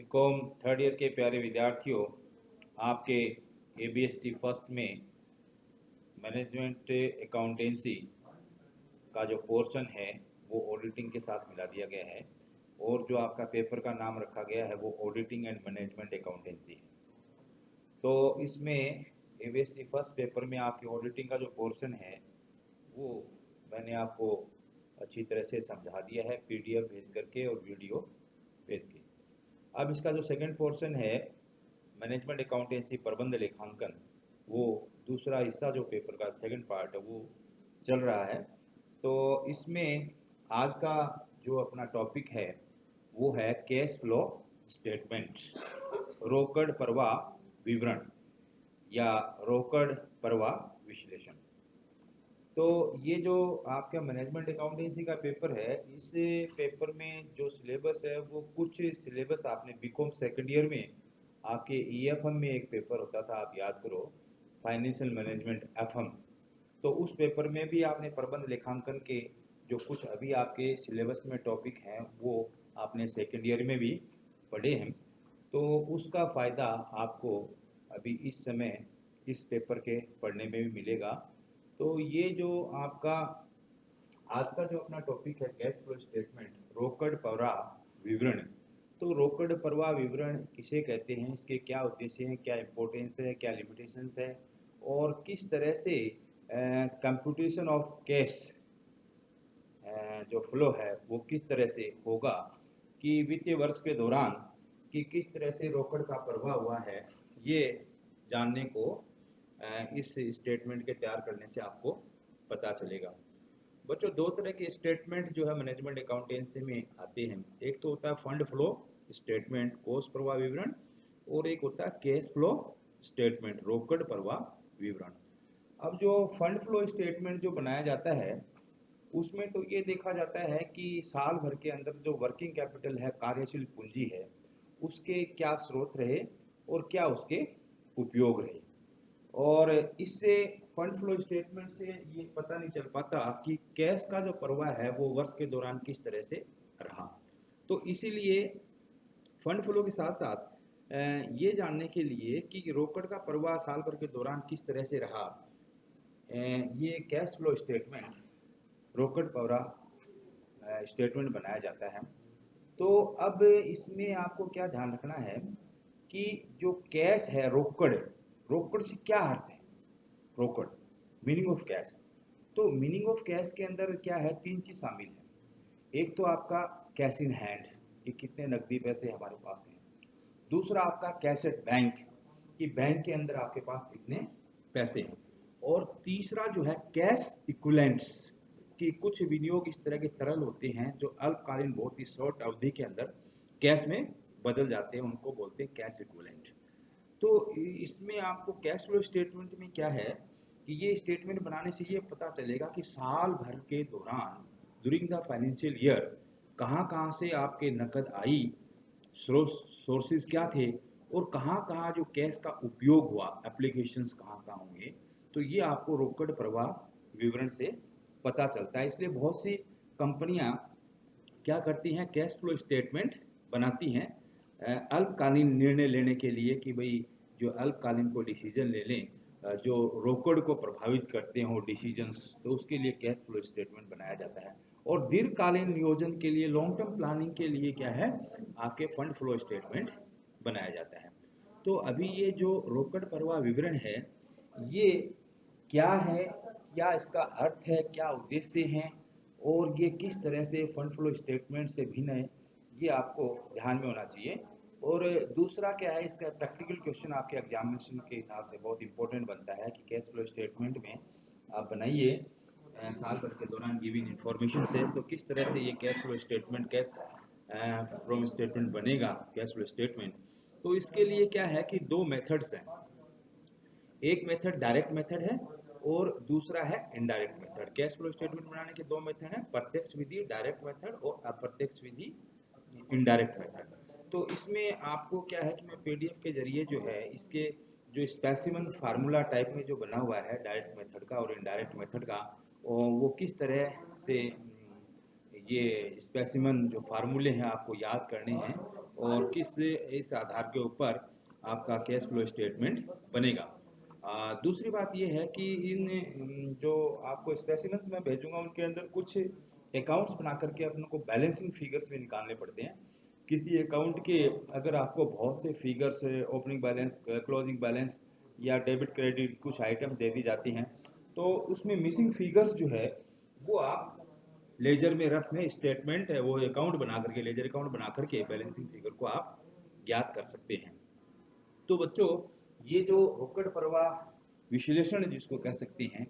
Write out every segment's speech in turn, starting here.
BCom third year के प्यारे विद्यार्थियों, आपके एबीएसटी फर्स्ट में मैनेजमेंट अकाउंटेंसी का जो पोर्शन है वो ऑडिटिंग के साथ मिला दिया गया है और जो आपका पेपर का नाम रखा गया है वो ऑडिटिंग एंड मैनेजमेंट अकाउंटेंसी है। तो इसमें एबीएसटी फर्स्ट पेपर में आपके ऑडिटिंग का जो पोर्शन है वो मैंने आपको अच्छी तरह से समझा दिया है, पीडीएफ भेज करके और वीडियो भेज के। अब इसका जो सेकंड पोर्शन है मैनेजमेंट अकाउंटेंसी प्रबंध लेखांकन, वो दूसरा हिस्सा जो पेपर का सेकंड पार्ट है वो चल रहा है। तो इसमें आज का जो अपना टॉपिक है वो है कैश फ्लो स्टेटमेंट, रोकड़ प्रवाह विवरण या रोकड़ प्रवाह विश्लेषण। तो ये जो आपका मैनेजमेंट अकाउंटेंसी का पेपर है, इस पेपर में जो सिलेबस है वो कुछ सिलेबस आपने बीकॉम सेकंड ईयर में आपके ईएफएम में एक पेपर होता था, आप याद करो, फाइनेंशियल मैनेजमेंट एफएम। तो उस पेपर में भी आपने प्रबंध लेखांकन के जो कुछ अभी आपके सिलेबस में टॉपिक हैं वो आपने सेकंड ईयर में भी पढ़े हैं। तो उसका फ़ायदा आपको अभी इस समय इस पेपर के पढ़ने में भी मिलेगा। तो ये जो आपका आज का जो अपना टॉपिक है कैश फ्लो स्टेटमेंट, रोकड़ प्रवाह विवरण। तो रोकड़ प्रवाह विवरण किसे कहते हैं, इसके क्या उद्देश्य हैं, क्या इम्पोर्टेंस है, क्या लिमिटेशंस है और किस तरह से कंप्यूटेशन ऑफ कैश जो फ्लो है वो किस तरह से होगा कि वित्तीय वर्ष के दौरान कि किस तरह से रोकड़ का प्रवाह हुआ है, ये जानने को इस स्टेटमेंट के तैयार करने से आपको पता चलेगा। बच्चों, दो तरह के स्टेटमेंट जो है मैनेजमेंट अकाउंटेंसी में आते हैं। एक तो होता है फंड फ्लो स्टेटमेंट, कोष प्रवाह विवरण, और एक होता है कैश फ्लो स्टेटमेंट, रोकड़ प्रवाह विवरण। अब जो फंड फ्लो स्टेटमेंट जो बनाया जाता है उसमें तो ये देखा जाता है कि साल भर के अंदर जो वर्किंग कैपिटल है, कार्यशील पूंजी है, उसके क्या स्रोत रहे और क्या उसके उपयोग रहे। और इससे फंड फ्लो स्टेटमेंट से ये पता नहीं चल पाता कि कैश का जो प्रवाह है वो वर्ष के दौरान किस तरह से रहा। तो इसीलिए फंड फ्लो के साथ साथ ये जानने के लिए कि रोकड़ का प्रवाह साल भर के दौरान किस तरह से रहा, ये कैश फ्लो स्टेटमेंट, रोकड़ प्रवाह स्टेटमेंट बनाया जाता है। तो अब इसमें आपको क्या ध्यान रखना है कि जो कैश है, रोकड़, रोकड़ से क्या अर्थ है, रोकड़, मीनिंग ऑफ कैश। तो मीनिंग ऑफ कैश के अंदर क्या है, तीन चीज शामिल है। एक तो आपका कैश इन हैंड कि कितने नकदी पैसे हमारे पास हैं। दूसरा आपका कैश एट बैंक कि बैंक के अंदर आपके पास कितने पैसे हैं। और तीसरा जो है कैश इक्विवेलेंट्स कि कुछ विनियोग इस तरह के तरल होते हैं जो अल्पकालीन बहुत ही शॉर्ट अवधि के अंदर कैश में बदल जाते हैं, उनको बोलते हैं कैश इक्विवेलेंट। तो इसमें आपको कैश फ्लो स्टेटमेंट में क्या है कि ये स्टेटमेंट बनाने से ये पता चलेगा कि साल भर के दौरान ड्यूरिंग द फाइनेंशियल ईयर कहाँ कहाँ से आपके नकद आई, सोर्सेज क्या थे और कहाँ कहाँ जो कैश का उपयोग हुआ, एप्लीकेशंस कहाँ कहाँ होंगे। तो ये आपको रोकड़ प्रवाह विवरण से पता चलता है। इसलिए बहुत सी कंपनियां क्या करती हैं, कैश फ्लो स्टेटमेंट बनाती हैं अल्पकालीन निर्णय लेने के लिए कि भाई जो अल्पकालीन को डिसीजन ले लें, जो रोकड़ को प्रभावित करते हो डिसीजंस, तो उसके लिए कैश फ्लो स्टेटमेंट बनाया जाता है। और दीर्घकालीन नियोजन के लिए, लॉन्ग टर्म प्लानिंग के लिए क्या है, आपके फंड फ्लो स्टेटमेंट बनाया जाता है। तो अभी ये जो रोकड़ प्रवाह विवरण है ये क्या है, क्या इसका अर्थ है, क्या उद्देश्य हैं और ये किस तरह से फंड फ्लो स्टेटमेंट से भिन्न है, ये आपको ध्यान में होना चाहिए। और दूसरा क्या है, इसका प्रैक्टिकल क्वेश्चन आपके एग्जामिनेशन के हिसाब से बहुत इंपॉर्टेंट बनता है कि कैश फ्लो स्टेटमेंट में आप बनाइए साल भर के दौरान गिविंग इंफॉर्मेशन से, तो किस तरह से ये cash flow statement, cash flow statement बनेगा, कैश फ्लो स्टेटमेंट। तो इसके लिए क्या है कि दो मेथड्स हैं, एक मेथड डायरेक्ट मेथड है और दूसरा है indirect method. Cash flow statement बनाने के दो मेथड हैं, प्रत्यक्ष विधि डायरेक्ट मेथड और अप्रत्यक्ष विधि इनडायरेक्ट मेथड। तो इसमें आपको क्या है कि मैं पीडीएफ के जरिए जो है इसके जो स्पेसिमन फार्मूला टाइप में जो बना हुआ है डायरेक्ट मेथड का और इनडायरेक्ट मेथड का, वो किस तरह से ये स्पेसिमन जो फार्मूले हैं आपको याद करने हैं और किस इस आधार के ऊपर आपका कैश फ्लो स्टेटमेंट बनेगा। दूसरी बात ये है कि जो आपको स्पेसिमेंस मैं भेजूंगा उनके अंदर कुछ अकाउंट्स बना करके अपने को बैलेंसिंग फिगर्स भी निकालने पड़ते हैं। किसी अकाउंट के अगर आपको बहुत से figures, opening balance, closing balance या डेबिट क्रेडिट कुछ आइटम दे दी जाती हैं, तो उसमें मिसिंग फिगर्स जो है वो आप लेजर में रफ में स्टेटमेंट है वो अकाउंट बना करके, लेजर अकाउंट बना करके बैलेंसिंग फिगर को आप ज्ञात कर सकते हैं। तो बच्चों, ये जो रोकड़ प्रवाह विश्लेषण जिसको कह सकते हैं,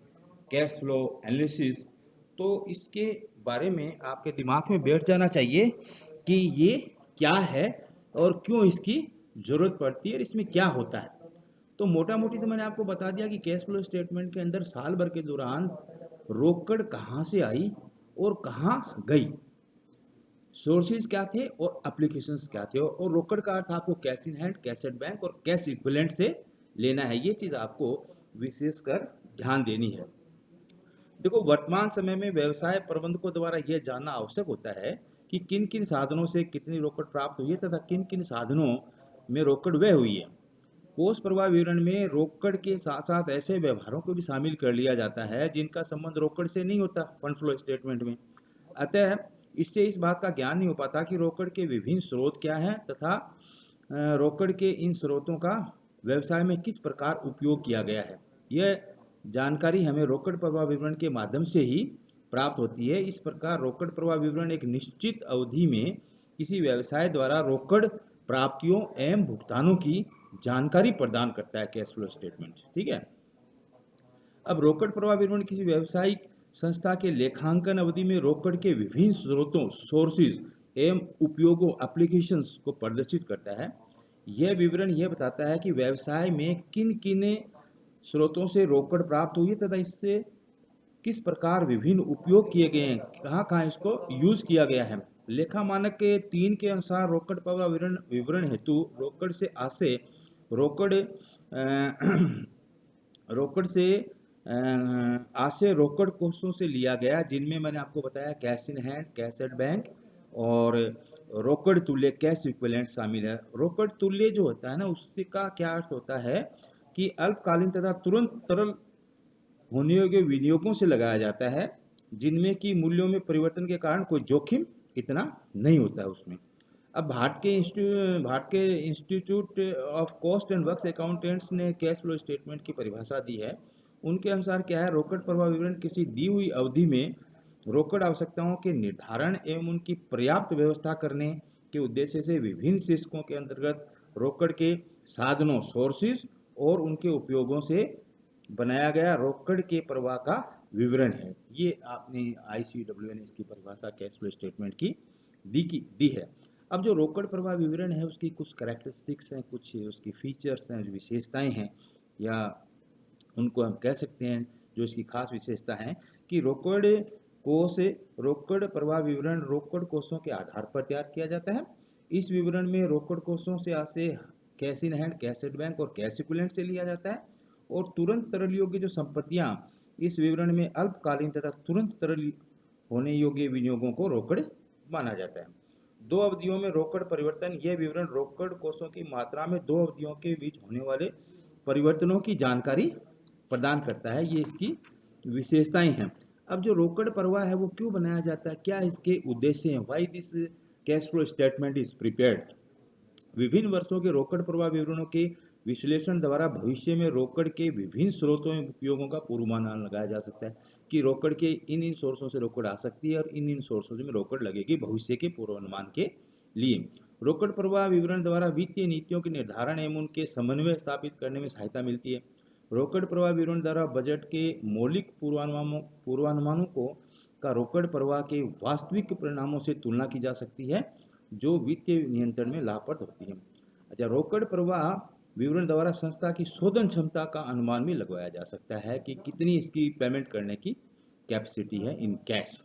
कैश फ्लो एनालिसिस, तो इसके बारे में आपके दिमाग में बैठ जाना चाहिए कि ये क्या है और क्यों इसकी ज़रूरत पड़ती है और इसमें क्या होता है। तो मोटा मोटी तो मैंने आपको बता दिया कि कैश फ्लो स्टेटमेंट के अंदर साल भर के दौरान रोकड़ कहाँ से आई और कहाँ गई, सोर्सेज क्या थे और एप्लीकेशंस क्या थे, और रोकड़ का अर्थ आपको cash in hand, cash at bank और कैश इक्विवेलेंट से लेना है। ये चीज़ आपको विशेषकर ध्यान देनी है। देखो, वर्तमान समय में व्यवसाय प्रबंधकों द्वारा यह जानना आवश्यक होता है कि किन किन साधनों से कितनी रोकड़ प्राप्त हुई है तथा किन किन साधनों में रोकड़ व्यय हुई है। कोष प्रवाह विवरण में रोकड़ के साथ साथ ऐसे व्यवहारों को भी शामिल कर लिया जाता है जिनका संबंध रोकड़ से नहीं होता फंड फ्लो स्टेटमेंट में। अतः इससे इस बात का ज्ञान नहीं हो पाता कि रोकड़ के विभिन्न स्रोत क्या हैं तथा रोकड़ के इन स्रोतों का व्यवसाय में किस प्रकार उपयोग किया गया है। यह जानकारी हमें रोकड़ प्रवाह विवरण के माध्यम से ही प्राप्त होती है। इस प्रकार रोकड़ प्रवाह विवरण एक निश्चित अवधि में किसी व्यवसाय द्वारा रोकड़ प्राप्तियों एवं भुगतानों की जानकारी प्रदान करता है, कैश फ्लो स्टेटमेंट। ठीक है। अब रोकड़ प्रवाह विवरण किसी व्यावसायिक संस्था के लेखांकन अवधि में रोकड़ के विभिन्न स्रोतों, सोर्सेज एवं उपयोगों, एप्लीकेशंस को प्रदर्शित करता है। यह विवरण यह बताता है कि व्यवसाय में किन किन स्रोतों से रोकड़ प्राप्त हुई है तथा इससे किस प्रकार विभिन्न उपयोग किए गए हैं, कहाँ कहाँ इसको यूज किया गया है। लेखा मानक के 3 के अनुसार रोकड़ प्रवाह विवरण हेतु रोकड़ से आसे रोकड़ रोकड़ से आसे रोकड़ कोषों से लिया गया, जिनमें मैंने आपको बताया cash in hand, cash at bank और रोकड़ तुल्य, कैश इक्विवेलेंट शामिल है। रोकड़ तुल्य जो होता है ना, उसका क्या अर्थ होता है कि अल्पकालीन तथा तुरंत तरल होने योग्य विनियोगों से लगाया जाता है, जिनमें कि मूल्यों में परिवर्तन के कारण कोई जोखिम इतना नहीं होता है उसमें। अब भारत के institute of cost and works accountants ने कैश फ्लो स्टेटमेंट की परिभाषा दी है। उनके अनुसार क्या है, रोकड़ प्रवाह विवरण किसी दी हुई अवधि में रोकड़ आवश्यकताओं के निर्धारण एवं उनकी पर्याप्त व्यवस्था करने के उद्देश्य से विभिन्न शीर्षकों के अंतर्गत रोकड़ के साधनों, सोर्सेज और उनके उपयोगों से बनाया गया रोकड़ के प्रवाह का विवरण है। ये आपने ICWA ने इसकी परिभाषा कैश फ्लो स्टेटमेंट की दी है। अब जो रोकड़ प्रवाह विवरण है उसकी कुछ कैरेक्टरिस्टिक्स हैं, कुछ उसकी फीचर्स हैं, जो विशेषताएं हैं, या उनको हम कह सकते हैं जो इसकी खास विशेषता है कि रोकड़ प्रवाह विवरण रोकड़ कोषों के आधार पर तैयार किया जाता है। इस विवरण में रोकड़ कोषों से आसे cash in hand, cash at bank और कैश इक्विवेलेंट से लिया जाता है, और तुरंत तरल योग्य जो संपत्तियां इस विवरण में अल्पकालीन तथा तुरंत तरल होने योग्य विनियोगों को रोकड़ माना जाता है। 2 अवधियों में रोकड़ परिवर्तन, यह विवरण रोकड़ कोषों की मात्रा में 2 अवधियों के बीच होने वाले परिवर्तनों की जानकारी प्रदान करता है। ये इसकी विशेषताएं हैं। अब जो रोकड़ प्रवाह है वो क्यों बनाया जाता है, क्या इसके उद्देश्य हैं, why this cash flow statement is prepared. विभिन्न वर्षों के रोकड़ प्रवाह विवरणों के विश्लेषण द्वारा भविष्य में रोकड़ के विभिन्न स्रोतों एवं उपयोगों का पूर्वानुमान लगाया जा सकता है कि रोकड़ के इन सोर्सों से रोकड़ आ सकती है और इन सोर्सों में रोकड़ लगेगी भविष्य के पूर्वानुमान के लिए। रोकड़ प्रवाह विवरण द्वारा वित्तीय नीतियों के निर्धारण एवं उनके समन्वय स्थापित करने में सहायता मिलती है। रोकड़ प्रवाह विवरण द्वारा बजट के मौलिक पूर्वानुमानों को का रोकड़ प्रवाह के वास्तविक परिणामों से तुलना की जा सकती है, जो वित्तीय नियंत्रण में लाभप्रद होती है। अच्छा, रोकड़ प्रवाह विवरण द्वारा संस्था की शोधन क्षमता का अनुमान भी लगवाया जा सकता है कि कितनी इसकी पेमेंट करने की कैपेसिटी है इन कैश।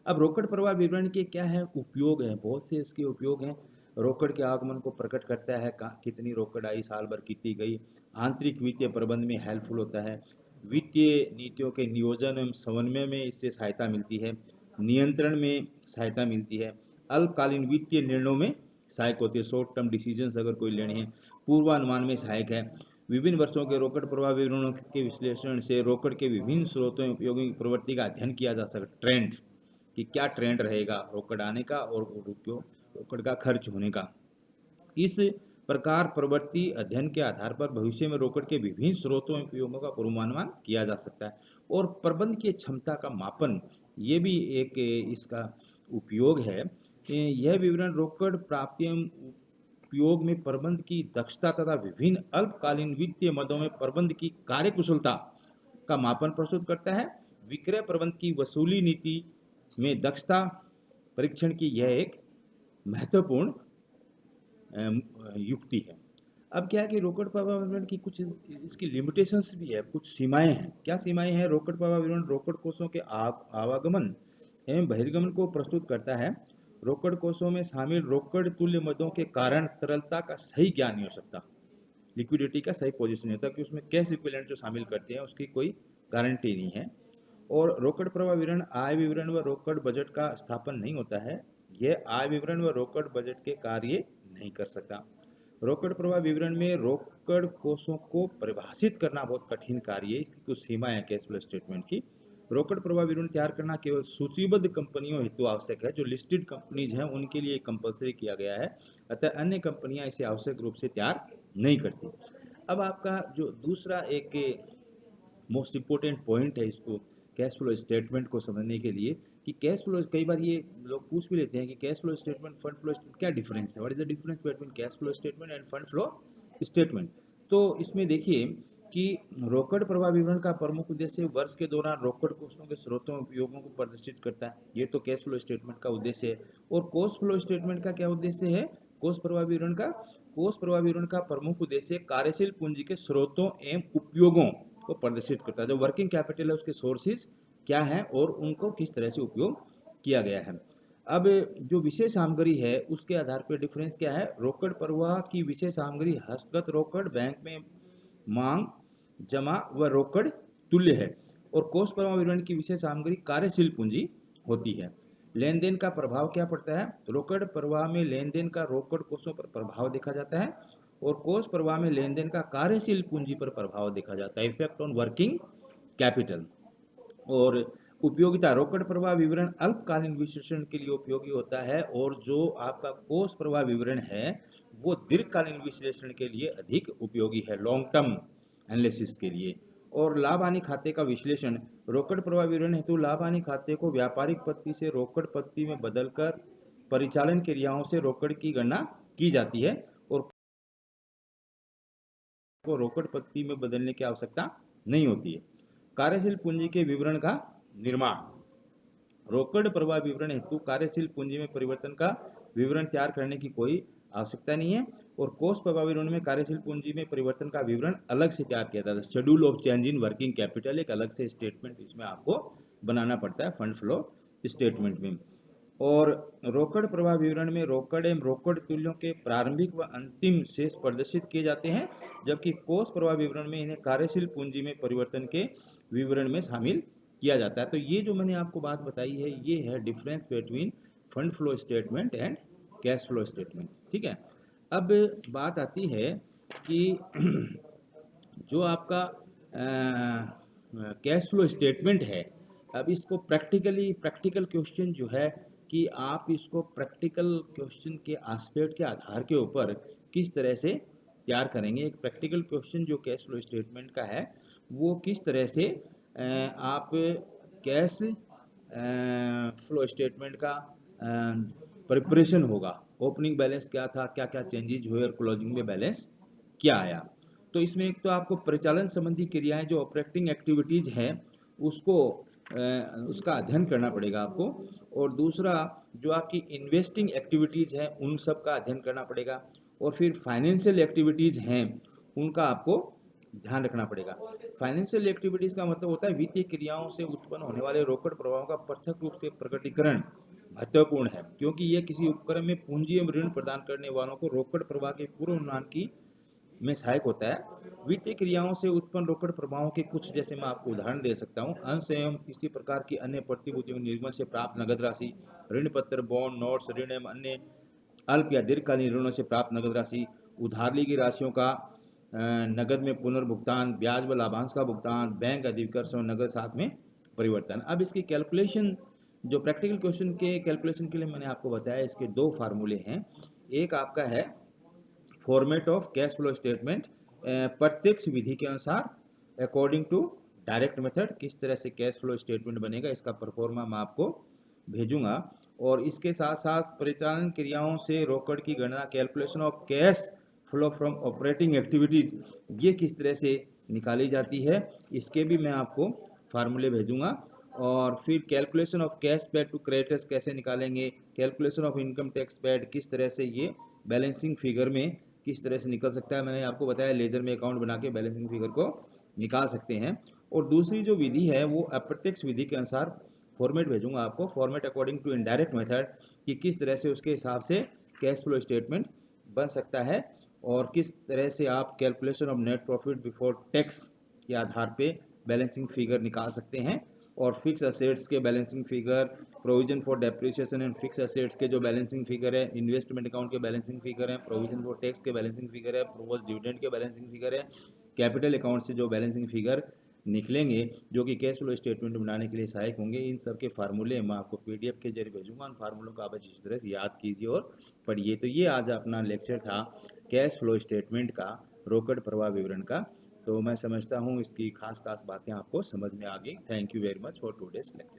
अब रोकड़ प्रवाह विवरण के क्या है उपयोग है, बहुत से इसके उपयोग हैं। रोकड़ के आगमन को प्रकट करता है, कितनी रोकड़ आई, साल भर कितनी गई। आंतरिक वित्तीय प्रबंध में हेल्पफुल होता है। वित्तीय नीतियों के नियोजन एवं समन्वय में इससे सहायता मिलती है। नियंत्रण में सहायता मिलती है, अल्पकालीन वित्तीय निर्णयों में सहायक होती है, शॉर्ट टर्म डिसीजंस अगर कोई लेने हैं, पूर्वानुमान में सहायक है। विभिन्न वर्षों के रोकड़ प्रवाह विवरणों के विश्लेषण से रोकड़ के विभिन्न स्रोतों में उपयोगी प्रवृत्ति का अध्ययन किया जा सकता है। ट्रेंड कि क्या ट्रेंड रहेगा रोकड़ आने का और रोकड़ का खर्च होने का। इस प्रकार प्रवृत्ति अध्ययन के आधार पर भविष्य में रोकड़ के विभिन्न स्रोतों में उपयोगों का पूर्वानुमान किया जा सकता है। और प्रबंध की क्षमता का मापन, ये भी एक इसका उपयोग है। यह विवरण रोकड़ प्राप्तियों उपयोग में प्रबंध की दक्षता तथा विभिन्न अल्पकालीन वित्तीय मदों में प्रबंध की कार्यकुशलता का मापन प्रस्तुत करता है। विक्रय प्रबंध की वसूली नीति में दक्षता परीक्षण की यह एक महत्वपूर्ण युक्ति है। अब क्या है कि रोकड़ प्रवाह विवरण की कुछ इसकी लिमिटेशंस भी है, कुछ सीमाएं हैं। क्या सीमाएं हैं? रोकड़ प्रवाह विवरण रोकड़ कोषों के आवागमन एवं बहिर्गमन को प्रस्तुत करता है। रोकड़ कोषों में शामिल रोकड़ तुल्य मदों के कारण तरलता का सही ज्ञान नहीं हो सकता, लिक्विडिटी का सही पोजीशन नहीं होता, कि उसमें कैश इक्विवेलेंट जो शामिल करते हैं उसकी कोई गारंटी नहीं है। और रोकड़ प्रवाह विवरण आय विवरण व रोकड़ बजट का स्थापन नहीं होता है। यह आय विवरण व रोकड़ बजट के कार्य नहीं कर सकता। रोकड़ प्रवाह विवरण में रोकड़ कोषों को परिभाषित करना बहुत कठिन कार्य है। इसकी कुछ सीमाएं हैं कैश फ्लो स्टेटमेंट की। रोकड़ प्रवाह विवरण तैयार करना केवल सूचीबद्ध कंपनियों हेतु आवश्यक है। जो लिस्टेड कंपनीज हैं उनके लिए कंपलसरी किया गया है, अतः अन्य कंपनियां इसे आवश्यक रूप से तैयार नहीं करती। अब आपका जो दूसरा एक मोस्ट इम्पोर्टेंट पॉइंट है इसको कैश फ्लो स्टेटमेंट को समझने के लिए, कि कैश फ्लो, कई बार ये लोग पूछ भी लेते हैं कि cash flow statement fund flow statement क्या डिफरेंस है, what is the difference between cash flow statement end fund flow statement. तो इसमें देखिए कि रोकड़ प्रवाह विवरण का प्रमुख उद्देश्य वर्ष के दौरान रोकड़ कोषों के स्रोतों और उपयोगों को प्रदर्शित करता है। ये तो कैश फ्लो स्टेटमेंट का उद्देश्य है। और कोष फ्लो स्टेटमेंट का क्या उद्देश्य है? कोष प्रवाह विवरण का प्रमुख उद्देश्य कार्यशील पूंजी के स्रोतों एवं उपयोगों को प्रदर्शित करता है। जो वर्किंग कैपिटल है उसके सोर्सेज क्या है और उनको किस तरह से उपयोग किया गया है। अब जो विषय सामग्री है उसके आधार पर डिफरेंस क्या है? रोकड़ प्रवाह की विषय सामग्री हस्तगत रोकड़, बैंक में मांग, जमा व रोकड़ तुल्य है। और कोष प्रवाह विवरण की विषय सामग्री कार्यशील पूंजी होती है। लेन देन का प्रभाव क्या पड़ता है? रोकड़ प्रवाह में लेन देन का रोकड़ कोषों पर प्रभाव देखा जाता है और कोष प्रवाह में लेन देन का कार्यशील पूंजी पर प्रभाव देखा जाता है, इफेक्ट ऑन वर्किंग कैपिटल। और उपयोगिता, रोकड़ प्रवाह विवरण अल्पकालीन विश्लेषण के लिए उपयोगी होता है और जो आपका कोष प्रवाह विवरण है वो दीर्घकालीन विश्लेषण के लिए अधिक उपयोगी है, लॉन्ग टर्म एनालिसिस के लिए। और लाभ हानि खाते का विश्लेषण, रोकड़ प्रवाह विवरण हेतु लाभ हानि खाते को व्यापारिक पत्ती से रोकड़ पत्ती में बदलकर परिचालन क्रियाओं से रोकड़ की गणना की जाती है और को रोकड़ पत्ती में बदलने की आवश्यकता नहीं होती है। कार्यशील पूंजी के विवरण का निर्माण, रोकड़ प्रवाह विवरण हेतु कार्यशील पूंजी में परिवर्तन का विवरण तैयार करने की कोई आवश्यकता नहीं है। और कोष प्रवाह विवरण में कार्यशील पूंजी में परिवर्तन का विवरण अलग से तैयार किया जाता है। Schedule of change in working capital एक अलग से स्टेटमेंट इसमें आपको बनाना पड़ता है फंड फ्लो स्टेटमेंट में। और रोकड़ प्रवाह विवरण में रोकड़ एवं रोकड़ तुल्यों के प्रारंभिक व अंतिम शेष प्रदर्शित किए जाते हैं, जबकि कोष प्रवाह विवरण में इन्हें कार्यशील पूंजी में परिवर्तन के विवरण में शामिल किया जाता है। तो ये जो मैंने आपको बात बताई है ये है difference between fund flow statement and cash flow statement. ठीक है। अब बात आती है कि जो आपका कैश फ्लो स्टेटमेंट है, अब इसको प्रैक्टिकल क्वेश्चन जो है कि आप इसको प्रैक्टिकल क्वेश्चन के एस्पेक्ट के आधार के ऊपर किस तरह से तैयार करेंगे। एक प्रैक्टिकल क्वेश्चन जो कैश फ्लो स्टेटमेंट का है वो किस तरह से आप कैश फ्लो स्टेटमेंट का प्रिपरेशन होगा, ओपनिंग बैलेंस क्या था, क्या क्या चेंजेज हुए और क्लोजिंग में बैलेंस क्या आया। तो इसमें एक तो आपको परिचालन संबंधी क्रियाएं जो ऑपरेटिंग एक्टिविटीज़ हैं उसको उसका अध्ययन करना पड़ेगा आपको। और दूसरा जो आपकी इन्वेस्टिंग एक्टिविटीज़ हैं उन सब का अध्ययन करना पड़ेगा। और फिर फाइनेंशियल एक्टिविटीज़ हैं उनका आपको ध्यान रखना पड़ेगा। फाइनेंशियल एक्टिविटीज़ का मतलब होता है वित्तीय क्रियाओं से उत्पन्न होने वाले रोकड़ प्रभाव का प्रत्यक्ष रूप से प्रकटीकरण महत्वपूर्ण है, क्योंकि यह किसी उपक्रम में पूंजी एवं ऋण प्रदान करने वालों को रोकड़ प्रवाह के पूर्व अनुमान की में सहायक होता है। वित्तीय क्रियाओं से उत्पन्न रोकड़ प्रभावों के कुछ जैसे मैं आपको उदाहरण दे सकता हूँ। अंश एवं इसी प्रकार की अन्य प्रतिभूतियों के निर्गमन से प्राप्त नगद राशि, ऋण पत्र, बॉन्ड, नोट्स, ऋण एवं अन्य अल्प या दीर्घकालीन ऋणों से प्राप्त नगद राशि, उधार ली गई राशियों का नगद में पुनर्भुगतान, ब्याज व लाभांश का भुगतान, बैंक अधिकर्ष और नगद साथ में परिवर्तन। अब इसकी कैलकुलेशन, जो प्रैक्टिकल क्वेश्चन के कैलकुलेशन के लिए मैंने आपको बताया, इसके दो फार्मूले हैं। एक आपका है format of cash flow statement, प्रत्यक्ष विधि के अनुसार अकॉर्डिंग टू डायरेक्ट मेथड किस तरह से कैश फ्लो स्टेटमेंट बनेगा, इसका परफॉर्मा मैं आपको भेजूंगा। और इसके साथ साथ परिचालन क्रियाओं से रोकड़ की गणना, calculation of cash flow from operating activities, ये किस तरह से निकाली जाती है, इसके भी मैं आपको फार्मूले भेजूंगा। और फिर calculation of cash paid to creditors कैसे निकालेंगे, calculation of income tax paid किस तरह से ये बैलेंसिंग फिगर में किस तरह से निकल सकता है, मैंने आपको बताया लेजर में अकाउंट बना के बैलेंसिंग फिगर को निकाल सकते हैं। और दूसरी जो विधि है वो अप्रत्यक्ष विधि के अनुसार फॉर्मेट भेजूंगा आपको, format according to indirect method, कि किस तरह से उसके हिसाब से कैश फ्लो स्टेटमेंट बन सकता है और किस तरह से आप calculation of net profit before tax के आधार पे बैलेंसिंग फिगर निकाल सकते हैं। और फिक्स असेट्स के balancing figure, provision for depreciation and fix assets के जो बैलेंसिंग फिगर है, इन्वेस्टमेंट अकाउंट के बैलेंसिंग फिगर है, प्रोविजन फॉर टैक्स के बैलेंसिंग फिगर है, प्रोपोज डिविडेंड के बैलेंसिंग फिगर है, कैपिटल अकाउंट से जो बैलेंसिंग फिगर निकलेंगे जो कि कैश फ्लो स्टेटमेंट बनाने के लिए सहायक होंगे, इन सब के फार्मूले मैं आपको पीडीएफ के जरिए भेजूंगा। उन फार्मूलों को आप अच्छी तरह से याद कीजिए और पढ़िए। तो ये आज अपना लेक्चर था कैश फ्लो स्टेटमेंट का, रोकड़ प्रवाह विवरण का। तो मैं समझता हूँ इसकी खास बातें आपको समझ में आ गई। Thank you very much for today's lecture.